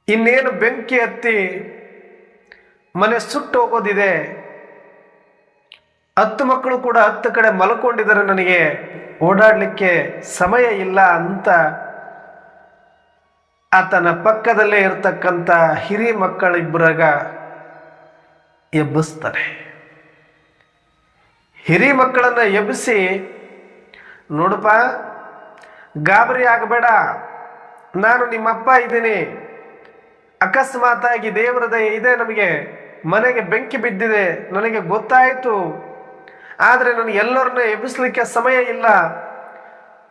ಇನ್ನೇನು ಬೆಂಕಿ ಹತ್ತಿ ಮನೆ ಸುಟ್ಟು ಹೋಗೋದಿದೆ. 10 ಮಕ್ಕಳು ಕೂಡ 10 ಕಡೆ ಮಲ್ಕೊಂಡಿದ್ದಾರೆ, ನನಗೆ ಓಡಾಡಲಿಕ್ಕೆ ಸಮಯ ಇಲ್ಲ ಅಂತ ಆತನ ಪಕ್ಕದಲ್ಲೇ ಇರ್ತಕ್ಕಂಥ ಹಿರಿ ಮಕ್ಕಳಿಬ್ಬರಾಗ ಎಬ್ಬಿಸ್ತಾನೆ. ಹಿರಿ ಮಕ್ಕಳನ್ನ ಎಬ್ಬಿಸಿ, ನೋಡಪ್ಪ, ಗಾಬರಿ ಆಗಬೇಡ, ನಾನು ನಿಮ್ಮಪ್ಪ ಇದ್ದೀನಿ, ಅಕಸ್ಮಾತಾಗಿ ದೇವರ ದಯೆ ಇದೆ, ನಮಗೆ ಮನೆಗೆ ಬೆಂಕಿ ಬಿದ್ದಿದೆ, ನನಗೆ ಗೊತ್ತಾಯಿತು, ಆದರೆ ನನಗೆ ಎಲ್ಲರನ್ನ ಎಬ್ಬಿಸ್ಲಿಕ್ಕೆ ಸಮಯ ಇಲ್ಲ,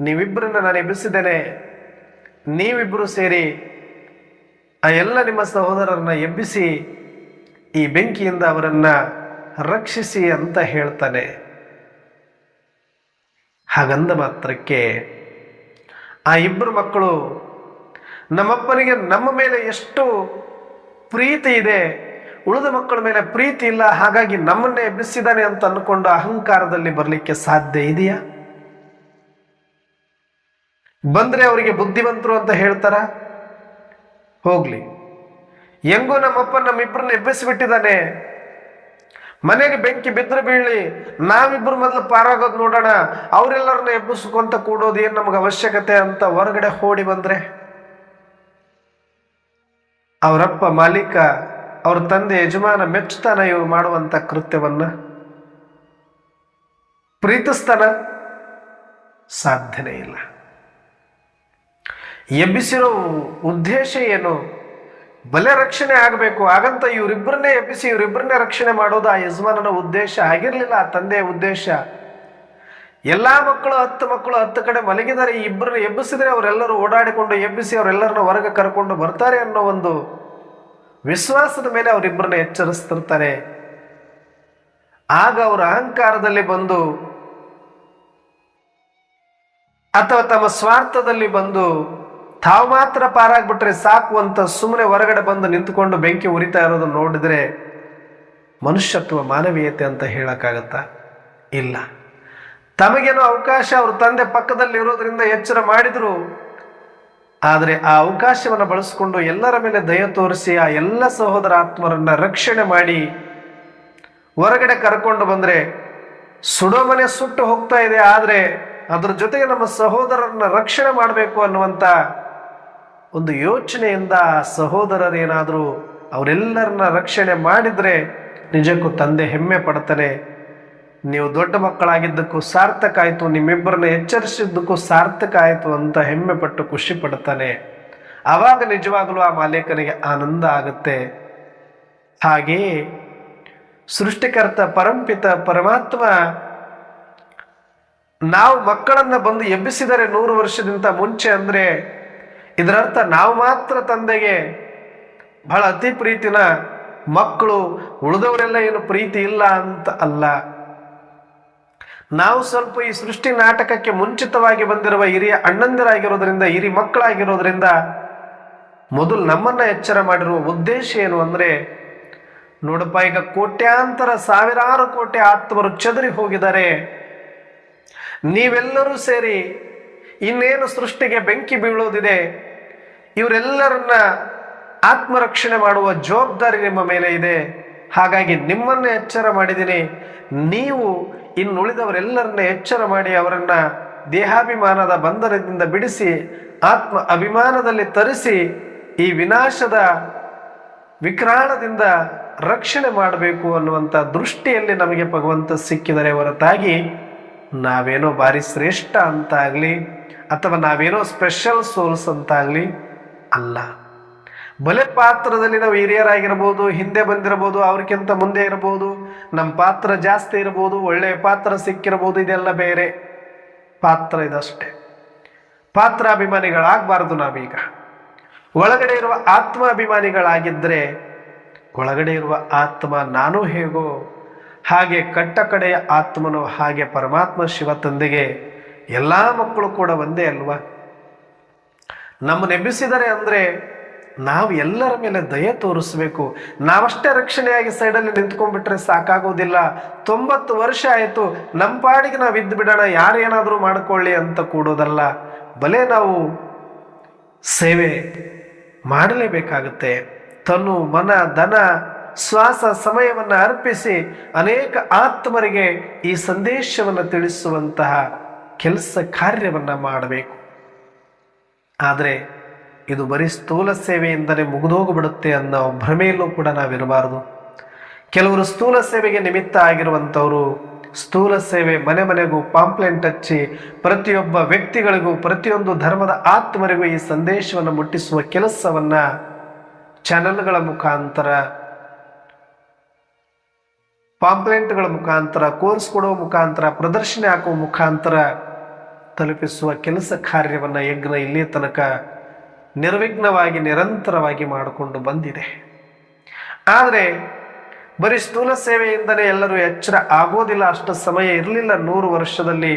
ನೀವಿಬ್ಬರನ್ನ ನಾನು ಎಬ್ಬಿಸಿದ್ದೇನೆ, ನೀವಿಬ್ಬರು ಸೇರಿ ಆ ಎಲ್ಲ ನಿಮ್ಮ ಸಹೋದರರನ್ನ ಎಬ್ಬಿಸಿ ಈ ಬೆಂಕಿಯಿಂದ ಅವರನ್ನ ರಕ್ಷಿಸಿ ಅಂತ ಹೇಳ್ತಾನೆ. ಹಾಗಂದ ಮಾತ್ರಕ್ಕೆ ಆ 2 ಮಕ್ಕಳು ನಮ್ಮಪ್ಪನಿಗೆ ನಮ್ಮ ಮೇಲೆ ಎಷ್ಟು ಪ್ರೀತಿ ಇದೆ, ಉಳಿದ ಮಕ್ಕಳ ಮೇಲೆ ಪ್ರೀತಿ ಇಲ್ಲ, ಹಾಗಾಗಿ ನಮ್ಮನ್ನೇ ಎಬ್ಬಿಸಿದ್ದಾನೆ ಅಂತ ಅಂದ್ಕೊಂಡು ಅಹಂಕಾರದಲ್ಲಿ ಬರಲಿಕ್ಕೆ ಸಾಧ್ಯ ಇದೆಯಾ? ಬಂದ್ರೆ ಅವರಿಗೆ ಬುದ್ಧಿವಂತರು ಅಂತ ಹೇಳ್ತಾರ? ಹೋಗ್ಲಿ, ಹೆಂಗೋ ನಮ್ಮಪ್ಪ ನಮ್ಮಿಬ್ಬರನ್ನ ಎಬ್ಬಿಸಿಬಿಟ್ಟಿದ್ದಾನೆ, ಮನೆಗೆ ಬೆಂಕಿ ಬಿದ್ರೆ ಬೀಳಿ ನಾವಿಬ್ರು ಮೊದಲು ಪಾರಾಗೋದು ನೋಡೋಣ, ಅವರೆಲ್ಲರನ್ನ ಎಬ್ಬಿಸ್ಕೊಂತ ಕೂಡೋದು ಏನ್ ನಮ್ಗೆ ಅವಶ್ಯಕತೆ ಅಂತ ಹೊರಗಡೆ ಓಡಿ ಬಂದ್ರೆ, ಅವರಪ್ಪ ಮಾಲೀಕ, ಅವ್ರ ತಂದೆ ಯಜಮಾನ ಮೆಚ್ಚುತ್ತಾನ ಇವ್ರು ಮಾಡುವಂತ ಕೃತ್ಯವನ್ನ? ಪ್ರೀತಿಸ್ತಾನ? ಸಾಧ್ಯನೇ ಇಲ್ಲ. ಎಬ್ಬಿಸಿರೋ ಉದ್ದೇಶ ಏನು? ಬಲೆ ರಕ್ಷಣೆ ಆಗಬೇಕು, ಹಾಗಂತ ಇವರಿಬ್ಬರನ್ನೇ ಎಬ್ಬಿಸಿ ಇವರಿಬ್ಬರನ್ನೇ ರಕ್ಷಣೆ ಮಾಡೋದು ಆ ಯಜಮಾನನ ಉದ್ದೇಶ ಆಗಿರ್ಲಿಲ್ಲ, ಆ ತಂದೆಯ ಉದ್ದೇಶ. ಎಲ್ಲಾ ಮಕ್ಕಳು 10 ಮಕ್ಕಳು 10 ಕಡೆ ಮಲಗಿದರೆ, ಈ ಇಬ್ಬರನ್ನ ಎಬ್ಬಿಸಿದ್ರೆ ಅವರೆಲ್ಲರೂ ಓಡಾಡಿಕೊಂಡು ಎಬ್ಬಿಸಿ ಅವರೆಲ್ಲರನ್ನ ಹೊರಗೆ ಕರ್ಕೊಂಡು ಬರ್ತಾರೆ ಅನ್ನೋ ಒಂದು ವಿಶ್ವಾಸದ ಮೇಲೆ ಅವರಿಬ್ಬರನ್ನ ಎಚ್ಚರಿಸ್ತಿರ್ತಾರೆ. ಆಗ ಅವರ ಅಹಂಕಾರದಲ್ಲಿ ಬಂದು ಅಥವಾ ತಮ್ಮ ಸ್ವಾರ್ಥದಲ್ಲಿ ಬಂದು ತಾವು ಮಾತ್ರ ಪಾರಾಗ್ಬಿಟ್ರೆ ಸಾಕು ಅಂತ ಸುಮ್ಮನೆ ಹೊರಗಡೆ ಬಂದು ನಿಂತುಕೊಂಡು ಬೆಂಕಿ ಉರಿತಾ ಇರೋದು ನೋಡಿದ್ರೆ ಮನುಷ್ಯತ್ವ, ಮಾನವೀಯತೆ ಅಂತ ಹೇಳಕ್ಕಾಗತ್ತಾ? ಇಲ್ಲ. ತಮಗೇನೋ ಅವಕಾಶ ಅವ್ರ ತಂದೆ ಪಕ್ಕದಲ್ಲಿ ಇರೋದ್ರಿಂದ ಎಚ್ಚರ ಮಾಡಿದ್ರು, ಆದರೆ ಆ ಅವಕಾಶವನ್ನು ಬಳಸಿಕೊಂಡು ಎಲ್ಲರ ಮೇಲೆ ದಯ ತೋರಿಸಿ ಆ ಎಲ್ಲ ಸಹೋದರ ಆತ್ಮರನ್ನ ರಕ್ಷಣೆ ಮಾಡಿ ಹೊರಗಡೆ ಕರ್ಕೊಂಡು ಬಂದ್ರೆ ಸುಡೋ ಮನೆ ಸುಟ್ಟು ಹೋಗ್ತಾ ಇದೆ, ಆದರೆ ಅದ್ರ ಜೊತೆಗೆ ನಮ್ಮ ಸಹೋದರರನ್ನ ರಕ್ಷಣೆ ಮಾಡಬೇಕು ಅನ್ನುವಂಥ ಒಂದು ಯೋಚನೆಯಿಂದ ಸಹೋದರರೇನಾದರೂ ಅವರೆಲ್ಲರನ್ನ ರಕ್ಷಣೆ ಮಾಡಿದ್ರೆ ನಿಜಕ್ಕೂ ತಂದೆ ಹೆಮ್ಮೆ ಪಡ್ತಾನೆ. ನೀವು ದೊಡ್ಡ ಮಕ್ಕಳಾಗಿದ್ದಕ್ಕೂ ಸಾರ್ಥಕ ಆಯಿತು, ನಿಮ್ಮಿಬ್ಬರನ್ನ ಎಚ್ಚರಿಸಿದ್ದಕ್ಕೂ ಸಾರ್ಥಕ ಆಯಿತು ಅಂತ ಹೆಮ್ಮೆ ಪಟ್ಟು ಖುಷಿ ಪಡ್ತಾನೆ. ಆವಾಗ ನಿಜವಾಗಲೂ ಆ ಮಾಲೀಕನಿಗೆ ಆನಂದ ಆಗುತ್ತೆ. ಹಾಗೆಯೇ ಸೃಷ್ಟಿಕರ್ತ ಪರಂಪಿತ ಪರಮಾತ್ಮ ನಾವು ಮಕ್ಕಳನ್ನ ಬಂದು ಎಬ್ಬಿಸಿದರೆ 100 ವರ್ಷದಿಂದ ಮುಂಚೆ ಅಂದ್ರೆ ಇದರರ್ಥ ನಾವು ಮಾತ್ರ ತಂದೆಗೆ ಬಹಳ ಅತಿ ಪ್ರೀತಿನ ಮಕ್ಕಳು, ಉಳಿದವರೆಲ್ಲ ಏನು ಪ್ರೀತಿ ಇಲ್ಲ ಅಂತ ಅಲ್ಲ. ನಾವು ಸ್ವಲ್ಪ ಈ ಸೃಷ್ಟಿ ನಾಟಕಕ್ಕೆ ಮುಂಚಿತವಾಗಿ ಬಂದಿರುವ ಹಿರಿಯ ಅಣ್ಣಂದಿರಾಗಿರೋದ್ರಿಂದ, ಹಿರಿ ಮಕ್ಕಳಾಗಿರೋದ್ರಿಂದ ಮೊದಲು ನಮ್ಮನ್ನ ಎಚ್ಚರ ಮಾಡಿರುವ ಉದ್ದೇಶ ಏನು ಅಂದ್ರೆ, ನೋಡಪ್ಪ, ಈಗ ಕೋಟ್ಯಾಂತರ ಸಾವಿರಾರು ಕೋಟಿ ಆತ್ಮರು ಚದರಿ ಹೋಗಿದ್ದಾರೆ, ನೀವೆಲ್ಲರೂ ಸೇರಿ ಇನ್ನೇನು ಸೃಷ್ಟಿಗೆ ಬೆಂಕಿ ಬೀಳೋದಿದೆ, ಇವರೆಲ್ಲರನ್ನ ಆತ್ಮರಕ್ಷಣೆ ಮಾಡುವ ಜವಾಬ್ದಾರಿ ನಿಮ್ಮ ಮೇಲೆ ಇದೆ. ಹಾಗಾಗಿ ನಿಮ್ಮನ್ನ ಎಚ್ಚರ ಮಾಡಿದ್ದೀನಿ, ನೀವು ಇನ್ನುಳಿದವರೆಲ್ಲರನ್ನ ಎಚ್ಚರ ಮಾಡಿ ಅವರನ್ನ ದೇಹಾಭಿಮಾನದ ಬಂಧನದಿಂದ ಬಿಡಿಸಿ ಆತ್ಮ ಅಭಿಮಾನದಲ್ಲಿ ತರಿಸಿ ಈ ವಿನಾಶದ ವಿಕ್ರಾಳದಿಂದ ರಕ್ಷಣೆ ಮಾಡಬೇಕು ಅನ್ನುವಂಥ ದೃಷ್ಟಿಯಲ್ಲಿ ನಮಗೆ ಭಗವಂತ ಸಿಕ್ಕಿದರೆ ಹೊರತಾಗಿ ನಾವೇನೋ ಭಾರಿ ಶ್ರೇಷ್ಠ ಅಂತಾಗಲಿ ಅಥವಾ ನಾವೇನೋ ಸ್ಪೆಷಲ್ ಸೋಲ್ಸ್ ಅಂತಾಗಲಿ ಅಲ್ಲ. ಬಲೆ ಪಾತ್ರದಲ್ಲಿ ನಾವು ಹಿರಿಯರಾಗಿರ್ಬೋದು, ಹಿಂದೆ ಬಂದಿರಬಹುದು, ಅವ್ರಿಗಿಂತ ಮುಂದೆ ಇರಬಹುದು, ನಮ್ಮ ಪಾತ್ರ ಜಾಸ್ತಿ ಇರಬಹುದು, ಒಳ್ಳೆಯ ಪಾತ್ರ ಸಿಕ್ಕಿರಬಹುದು, ಇದೆಲ್ಲ ಬೇರೆ ಪಾತ್ರ. ಇದಷ್ಟೇ. ಪಾತ್ರಾಭಿಮಾನಿಗಳಾಗಬಾರ್ದು. ನಾವೀಗ ಒಳಗಡೆ ಇರುವ ಆತ್ಮಾಭಿಮಾನಿಗಳಾಗಿದ್ದರೆ, ಒಳಗಡೆ ಇರುವ ಆತ್ಮ ನಾನು ಹೇಗೋ ಹಾಗೆ ಕಟ್ಟ ಕಡೆಯ ಆತ್ಮನು ಹಾಗೆ ಪರಮಾತ್ಮ ಶಿವ ತಂದೆಗೆ ಎಲ್ಲ ಮಕ್ಕಳು ಕೂಡ ಒಂದೇ ಅಲ್ವಾ? ನಮ್ಮನ್ನು ಎಬ್ಬಿಸಿದರೆ ಅಂದರೆ ನಾವು ಎಲ್ಲರ ಮೇಲೆ ದಯೆ ತೋರಿಸ್ಬೇಕು. ನಾವಷ್ಟೇ ರಕ್ಷಣೆಯಾಗಿ ಸೈಡಲ್ಲಿ ನಿಂತ್ಕೊಂಡ್ಬಿಟ್ರೆ ಸಾಕಾಗೋದಿಲ್ಲ. 90 ವರ್ಷ ಆಯಿತು, ನಮ್ಮ ಪಾಡಿಗೆ ನಾವು ಇದ್ದು ಬಿಡೋಣ, ಯಾರೇನಾದರೂ ಮಾಡಿಕೊಳ್ಳಿ ಅಂತ ಕೂಡೋದಲ್ಲ. ಬಲೆ ನಾವು ಸೇವೆ ಮಾಡಲೇಬೇಕಾಗುತ್ತೆ. ತನು, ಮನ, ಧನ, ಶ್ವಾಸ, ಸಮಯವನ್ನು ಅರ್ಪಿಸಿ ಅನೇಕ ಆತ್ಮರಿಗೆ ಈ ಸಂದೇಶವನ್ನು ತಿಳಿಸುವಂತಹ ಕೆಲಸ ಕಾರ್ಯವನ್ನು ಮಾಡಬೇಕು. ಆದರೆ ಇದು ಬರೀ ಸ್ಥೂಲ ಸೇವೆಯಿಂದಲೇ ಮುಗಿದೋಗ್ಬಿಡುತ್ತೆ ಅನ್ನೋ ಭ್ರಮೆಯಲ್ಲೂ ಕೂಡ ನಾವಿರಬಾರದು. ಕೆಲವರು ಸ್ಥೂಲ ಸೇವೆಗೆ ನಿಮಿತ್ತ ಆಗಿರುವಂಥವರು ಸ್ಥೂಲ ಸೇವೆ ಮನೆ ಮನೆಗೂ ಪಾಂಪ್ಲೆಂಟ್ ಹಚ್ಚಿ ಪ್ರತಿಯೊಬ್ಬ ವ್ಯಕ್ತಿಗಳಿಗೂ, ಪ್ರತಿಯೊಂದು ಧರ್ಮದ ಆತ್ಮರಿಗೂ ಈ ಸಂದೇಶವನ್ನು ಮುಟ್ಟಿಸುವ ಕೆಲಸವನ್ನ ಚಾನೆಲ್ಗಳ ಮುಖಾಂತರ, ಪಾಂಪ್ಲೆಂಟ್ಗಳ ಮುಖಾಂತರ, ಕೋರ್ಸ್ ಕೊಡುವ ಮುಖಾಂತರ, ಪ್ರದರ್ಶನ ಹಾಕುವ ಮುಖಾಂತರ ತಲುಪಿಸುವ ಕೆಲಸ ಕಾರ್ಯವನ್ನು ಯಜ್ಞ ಇಲ್ಲಿ ತನಕ ನಿರ್ವಿಘ್ನವಾಗಿ ನಿರಂತರವಾಗಿ ಮಾಡಿಕೊಂಡು ಬಂದಿದೆ. ಆದರೆ ಬರೀ ಸ್ಥೂಲ ಸೇವೆಯಿಂದಲೇ ಎಲ್ಲರೂ ಎಚ್ಚರ ಆಗೋದಿಲ್ಲ. ಅಷ್ಟು ಸಮಯ ಇರಲಿಲ್ಲ. 100 ವರ್ಷದಲ್ಲಿ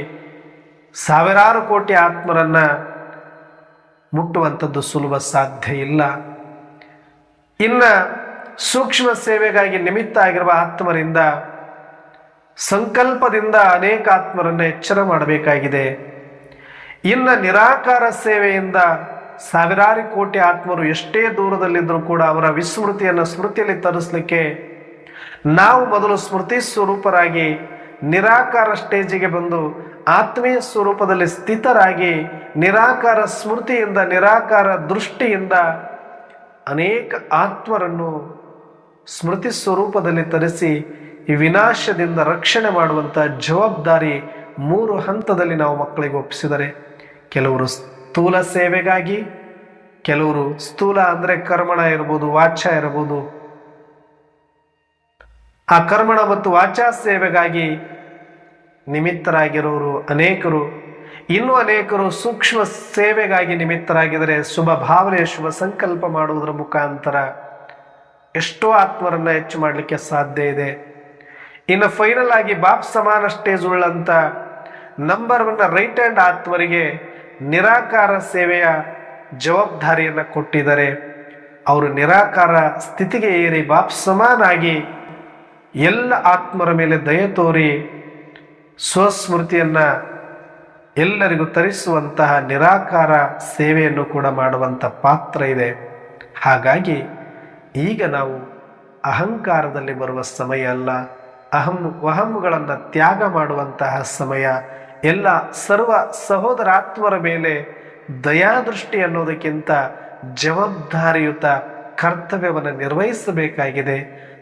ಸಾವಿರಾರು ಕೋಟಿ ಆತ್ಮರನ್ನ ಮುಟ್ಟುವಂಥದ್ದು ಸುಲಭ ಸಾಧ್ಯ ಇಲ್ಲ. ಇನ್ನು ಸೂಕ್ಷ್ಮ ಸೇವೆಗಾಗಿ ನಿಮಿತ್ತ ಆಗಿರುವ ಆತ್ಮರಿಂದ ಸಂಕಲ್ಪದಿಂದ ಅನೇಕ ಆತ್ಮರನ್ನು ಎಚ್ಚರ ಮಾಡಬೇಕಾಗಿದೆ. ಇನ್ನು ನಿರಾಕಾರ ಸೇವೆಯಿಂದ ಸಾವಿರಾರು ಕೋಟಿ ಆತ್ಮರು ಎಷ್ಟೇ ದೂರದಲ್ಲಿದ್ದರೂ ಕೂಡ ಅವರ ವಿಸ್ಮೃತಿಯನ್ನು ಸ್ಮೃತಿಯಲ್ಲಿ ತರಿಸಲಿಕ್ಕೆ ನಾವು ಮೊದಲು ಸ್ಮೃತಿ ಸ್ವರೂಪರಾಗಿ ನಿರಾಕಾರ ಸ್ಟೇಜಿಗೆ ಬಂದು ಆತ್ಮೀಯ ಸ್ವರೂಪದಲ್ಲಿ ಸ್ಥಿತರಾಗಿ ನಿರಾಕಾರ ಸ್ಮೃತಿಯಿಂದ ನಿರಾಕಾರ ದೃಷ್ಟಿಯಿಂದ ಅನೇಕ ಆತ್ಮರನ್ನು ಸ್ಮೃತಿ ಸ್ವರೂಪದಲ್ಲಿ ತರಿಸಿ ಈ ವಿನಾಶದಿಂದ ರಕ್ಷಣೆ ಮಾಡುವಂಥ ಜವಾಬ್ದಾರಿ 3 ಹಂತದಲ್ಲಿ ನಾವು ಮಕ್ಕಳಿಗೆ ಒಪ್ಪಿಸಿದರೆ, ಕೆಲವರು ಸ್ಥೂಲ ಸೇವೆಗಾಗಿ, ಕೆಲವರು ಸ್ಥೂಲ ಅಂದರೆ ಕರ್ಮಣ ಇರ್ಬೋದು, ವಾಚ್ಯ ಇರ್ಬೋದು, ಆ ಕರ್ಮಣ ಮತ್ತು ವಾಚಾ ಸೇವೆಗಾಗಿ ನಿಮಿತ್ತರಾಗಿರೋರು ಅನೇಕರು, ಇನ್ನೂ ಅನೇಕರು ಸೂಕ್ಷ್ಮ ಸೇವೆಗಾಗಿ ನಿಮಿತ್ತರಾಗಿದ್ದರೆ ಶುಭ ಭಾವನೆ ಶುಭ ಸಂಕಲ್ಪ ಮಾಡುವುದರ ಮುಖಾಂತರ ಎಷ್ಟೋ ಆತ್ಮರನ್ನು ಹೆಚ್ಚು ಮಾಡಲಿಕ್ಕೆ ಸಾಧ್ಯ ಇದೆ. ಇನ್ನು ಫೈನಲ್ ಆಗಿ ಬಾಪ್ ಸಮಾನ ಸ್ಟೇಜ್ ಉಳ್ಳಂಥ ನಂಬರ್ 1 ರೈಟ್ ಹ್ಯಾಂಡ್ ಆತ್ಮರಿಗೆ ನಿರಾಕಾರ ಸೇವೆಯ ಜವಾಬ್ದಾರಿಯನ್ನು ಕೊಟ್ಟಿದ್ದಾರೆ. ಅವರು ನಿರಾಕಾರ ಸ್ಥಿತಿಗೆ ಏರಿ ಬಾಪ್ ಸಮಾನಾಗಿ ಎಲ್ಲ ಆತ್ಮರ ಮೇಲೆ ದಯೆ ತೋರಿ ಸ್ವಸ್ಮೃತಿಯನ್ನು ಎಲ್ಲರಿಗೂ ತರಿಸುವಂತಹ ನಿರಾಕಾರ ಸೇವೆಯನ್ನು ಕೂಡ ಮಾಡುವಂಥ ಪಾತ್ರ ಇದೆ. ಹಾಗಾಗಿ ಈಗ ನಾವು ಅಹಂಕಾರದಲ್ಲಿ ಬರುವ ಸಮಯ ಅಲ್ಲ, ವಹಂಗಳನ್ನು ತ್ಯಾಗ ಮಾಡುವಂತಹ ಸಮಯ. ಎಲ್ಲ ಸರ್ವ ಸಹೋದರಾತ್ಮರ ಮೇಲೆ ದಯಾದೃಷ್ಟಿ ಅನ್ನೋದಕ್ಕಿಂತ ಜವಾಬ್ದಾರಿಯುತ ಕರ್ತವ್ಯವನ್ನು ನಿರ್ವಹಿಸಬೇಕಾಗಿದೆ.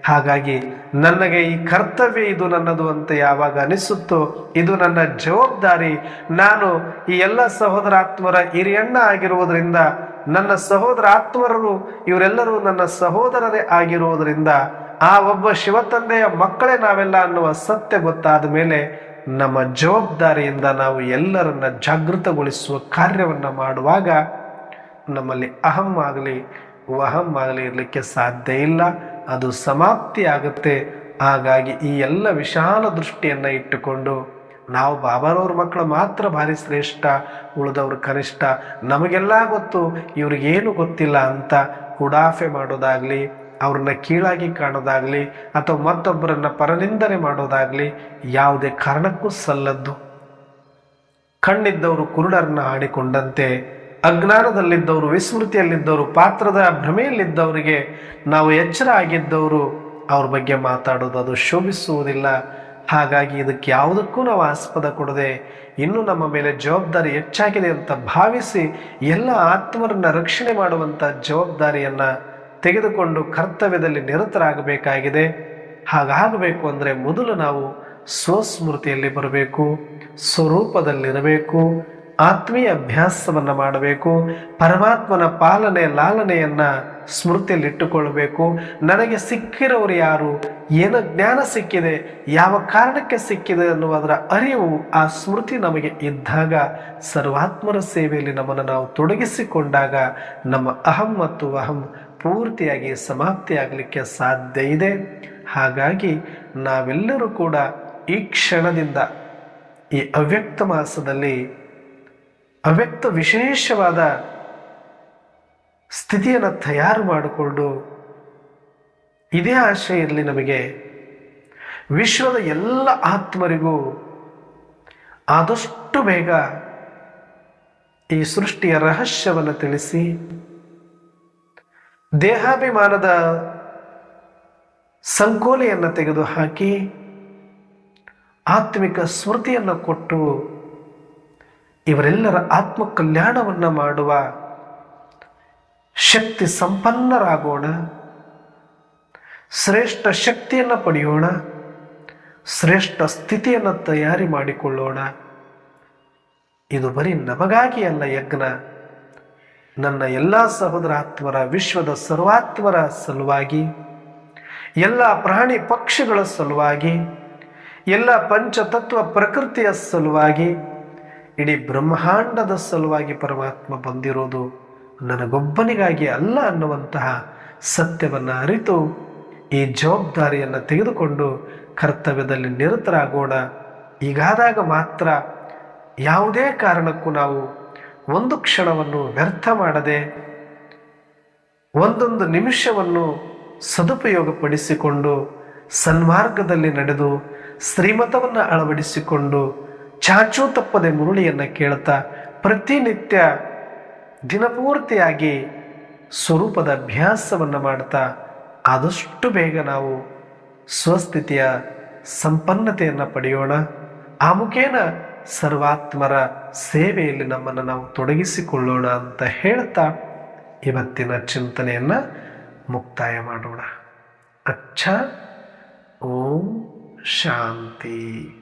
ಹಾಗಾಗಿ ನನಗೆ ಈ ಕರ್ತವ್ಯ ಇದು ನನ್ನದು ಅಂತ ಯಾವಾಗ ಅನಿಸುತ್ತೋ, ಇದು ನನ್ನ ಜವಾಬ್ದಾರಿ, ನಾನು ಈ ಎಲ್ಲ ಸಹೋದರಾತ್ಮರ ಹಿರಿಯಣ್ಣ ಆಗಿರುವುದರಿಂದ, ನನ್ನ ಸಹೋದರ ಆತ್ಮರು ಇವರೆಲ್ಲರೂ ನನ್ನ ಸಹೋದರರೇ ಆಗಿರುವುದರಿಂದ, ಆ ಒಬ್ಬ ಶಿವತಂದೆಯ ಮಕ್ಕಳೇ ನಾವೆಲ್ಲ ಅನ್ನುವ ಸತ್ಯ ಗೊತ್ತಾದ ಮೇಲೆ ನಮ್ಮ ಜವಾಬ್ದಾರಿಯಿಂದ ನಾವು ಎಲ್ಲರನ್ನ ಜಾಗೃತಗೊಳಿಸುವ ಕಾರ್ಯವನ್ನು ಮಾಡುವಾಗ ನಮ್ಮಲ್ಲಿ ಅಹಂ ಆಗಲಿ ವಹಂ ಆಗಲಿ ಇರಲಿಕ್ಕೆ ಸಾಧ್ಯ ಇಲ್ಲ, ಅದು ಸಮಾಪ್ತಿ ಆಗುತ್ತೆ. ಹಾಗಾಗಿ ಈ ಎಲ್ಲ ವಿಶಾಲ ದೃಷ್ಟಿಯನ್ನು ಇಟ್ಟುಕೊಂಡು ನಾವು ಬಾಬಾರವ್ರ ಮಕ್ಕಳು ಮಾತ್ರ ಭಾರಿ ಶ್ರೇಷ್ಠ, ಉಳಿದವ್ರು ಕನಿಷ್ಠ, ನಮಗೆಲ್ಲ ಗೊತ್ತು ಇವ್ರಿಗೇನು ಗೊತ್ತಿಲ್ಲ ಅಂತ ಉಡಾಫೆ ಮಾಡೋದಾಗಲಿ, ಅವ್ರನ್ನ ಕೀಳಾಗಿ ಕಾಣೋದಾಗಲಿ ಅಥವಾ ಮತ್ತೊಬ್ಬರನ್ನ ಪರನಿಂದನೆ ಮಾಡೋದಾಗಲಿ ಯಾವುದೇ ಕಾರಣಕ್ಕೂ ಸಲ್ಲದ್ದು. ಕಣ್ಣಿದ್ದವರು ಕುರುಡರನ್ನ ಆಡಿಕೊಂಡಂತೆ, ಅಜ್ಞಾನದಲ್ಲಿದ್ದವರು, ವಿಸ್ಮೃತಿಯಲ್ಲಿದ್ದವರು, ಪಾತ್ರದ ಭ್ರಮೆಯಲ್ಲಿದ್ದವರಿಗೆ ನಾವು ಎಚ್ಚರ ಆಗಿದ್ದವರು ಅವ್ರ ಬಗ್ಗೆ ಮಾತಾಡೋದು ಅದು ಶೋಭಿಸುವುದಿಲ್ಲ. ಹಾಗಾಗಿ ಇದಕ್ಕೆ ಯಾವುದಕ್ಕೂ ನಾವು ಆಸ್ಪದ ಕೊಡದೆ ಇನ್ನೂ ನಮ್ಮ ಮೇಲೆ ಜವಾಬ್ದಾರಿ ಹೆಚ್ಚಾಗಿದೆ ಅಂತ ಭಾವಿಸಿ ಎಲ್ಲ ಆತ್ಮರನ್ನ ರಕ್ಷಣೆ ಮಾಡುವಂಥ ಜವಾಬ್ದಾರಿಯನ್ನು ತೆಗೆದುಕೊಂಡು ಕರ್ತವ್ಯದಲ್ಲಿ ನಿರತರಾಗಬೇಕಾಗಿದೆ. ಹಾಗಾಗಬೇಕು ಅಂದರೆ ಮೊದಲು ನಾವು ಸ್ವಸ್ಮೃತಿಯಲ್ಲಿ ಬರಬೇಕು, ಸ್ವರೂಪದಲ್ಲಿರಬೇಕು, ಆತ್ಮೀಯ ಅಭ್ಯಾಸವನ್ನು ಮಾಡಬೇಕು, ಪರಮಾತ್ಮನ ಪಾಲನೆ ಲಾಲನೆಯನ್ನು ಸ್ಮೃತಿಯಲ್ಲಿಟ್ಟುಕೊಳ್ಳಬೇಕು. ನನಗೆ ಸಿಕ್ಕಿರೋರು ಯಾರು, ಏನು ಜ್ಞಾನ ಸಿಕ್ಕಿದೆ, ಯಾವ ಕಾರಣಕ್ಕೆ ಸಿಕ್ಕಿದೆ ಅನ್ನುವುದರ ಅರಿವು ಆ ಸ್ಮೃತಿ ನಮಗೆ ಇದ್ದಾಗ, ಸರ್ವಾತ್ಮರ ಸೇವೆಯಲ್ಲಿ ನಮ್ಮನ್ನು ನಾವು ತೊಡಗಿಸಿಕೊಂಡಾಗ ನಮ್ಮ ಅಹಂ ಮತ್ತು ವಹಂ ಪೂರ್ತಿಯಾಗಿ ಸಮಾಪ್ತಿಯಾಗಲಿಕ್ಕೆ ಸಾಧ್ಯ ಇದೆ. ಹಾಗಾಗಿ ನಾವೆಲ್ಲರೂ ಕೂಡ ಈ ಕ್ಷಣದಿಂದ ಈ ಅವ್ಯಕ್ತ ಮಾಸದಲ್ಲಿ ಅವ್ಯಕ್ತ ವಿಶೇಷವಾದ ಸ್ಥಿತಿಯನ್ನು ತಯಾರು ಮಾಡಿಕೊಂಡು ಇದೇ ಆಶಯ ಇರಲಿ ನಮಗೆ, ವಿಶ್ವದ ಎಲ್ಲ ಆತ್ಮರಿಗೂ ಆದಷ್ಟು ಬೇಗ ಈ ಸೃಷ್ಟಿಯ ರಹಸ್ಯವನ್ನು ತಿಳಿಸಿ ದೇಹಾಭಿಮಾನದ ಸಂಕೋಲೆಯನ್ನು ತೆಗೆದುಹಾಕಿ ಆತ್ಮಿಕ ಸ್ಮೃತಿಯನ್ನು ಕೊಟ್ಟು ಇವರೆಲ್ಲರ ಆತ್ಮ ಕಲ್ಯಾಣವನ್ನು ಮಾಡುವ ಶಕ್ತಿ ಸಂಪನ್ನರಾಗೋಣ, ಶ್ರೇಷ್ಠ ಶಕ್ತಿಯನ್ನು ಪಡೆಯೋಣ, ಶ್ರೇಷ್ಠ ಸ್ಥಿತಿಯನ್ನು ತಯಾರಿ ಮಾಡಿಕೊಳ್ಳೋಣ. ಇದು ಬರೀ ನಮಗಾಗಿ ಅಲ್ಲ ಯಜ್ಞ, ನನ್ನ ಎಲ್ಲ ಸಹೋದರಾತ್ಮರ ವಿಶ್ವದ ಸರ್ವಾತ್ಮರ ಸಲುವಾಗಿ, ಎಲ್ಲ ಪ್ರಾಣಿ ಪಕ್ಷಿಗಳ ಸಲುವಾಗಿ, ಎಲ್ಲ ಪಂಚತತ್ವ ಪ್ರಕೃತಿಯ ಸಲುವಾಗಿ, ಇಡೀ ಬ್ರಹ್ಮಾಂಡದ ಸಲುವಾಗಿ ಪರಮಾತ್ಮ ಬಂದಿರೋದು ನನಗೊಬ್ಬನಿಗಾಗಿ ಅಲ್ಲ ಅನ್ನುವಂತಹ ಸತ್ಯವನ್ನು ಅರಿತು ಈ ಜವಾಬ್ದಾರಿಯನ್ನು ತೆಗೆದುಕೊಂಡು ಕರ್ತವ್ಯದಲ್ಲಿ ನಿರತರಾಗೋಣ. ಹೀಗಾದಾಗ ಮಾತ್ರ ಯಾವುದೇ ಕಾರಣಕ್ಕೂ ನಾವು ಒಂದು ಕ್ಷಣವನ್ನು ವ್ಯರ್ಥ ಮಾಡದೆ ಒಂದೊಂದು ನಿಮಿಷವನ್ನು ಸದುಪಯೋಗಪಡಿಸಿಕೊಂಡು ಸನ್ಮಾರ್ಗದಲ್ಲಿ ನಡೆದು ಶ್ರೀಮತವನ್ನು ಅಳವಡಿಸಿಕೊಂಡು ಚಾಚೂ ತಪ್ಪದೆ ಮುರುಳಿಯನ್ನು ಕೇಳ್ತಾ ಪ್ರತಿನಿತ್ಯ ದಿನಪೂರ್ತಿಯಾಗಿ ಸ್ವರೂಪದ ಅಭ್ಯಾಸವನ್ನು ಮಾಡ್ತಾ ಆದಷ್ಟು ಬೇಗ ನಾವು ಸ್ವಸ್ಥಿತಿಯ ಸಂಪನ್ನತೆಯನ್ನು ಪಡೆಯೋಣ. ಆ ಮುಖೇನ ಸರ್ವಾತ್ಮರ ಸೇವೆಯಲ್ಲಿ ನಮ್ಮನ್ನು ನಾವು ತೊಡಗಿಸಿಕೊಳ್ಳೋಣ ಅಂತ ಹೇಳ್ತಾ ಇವತ್ತಿನ ಚಿಂತನೆಯನ್ನು ಮುಕ್ತಾಯ ಮಾಡೋಣ. ಅಚ್ಚ. ಓಂ ಶಾಂತಿ.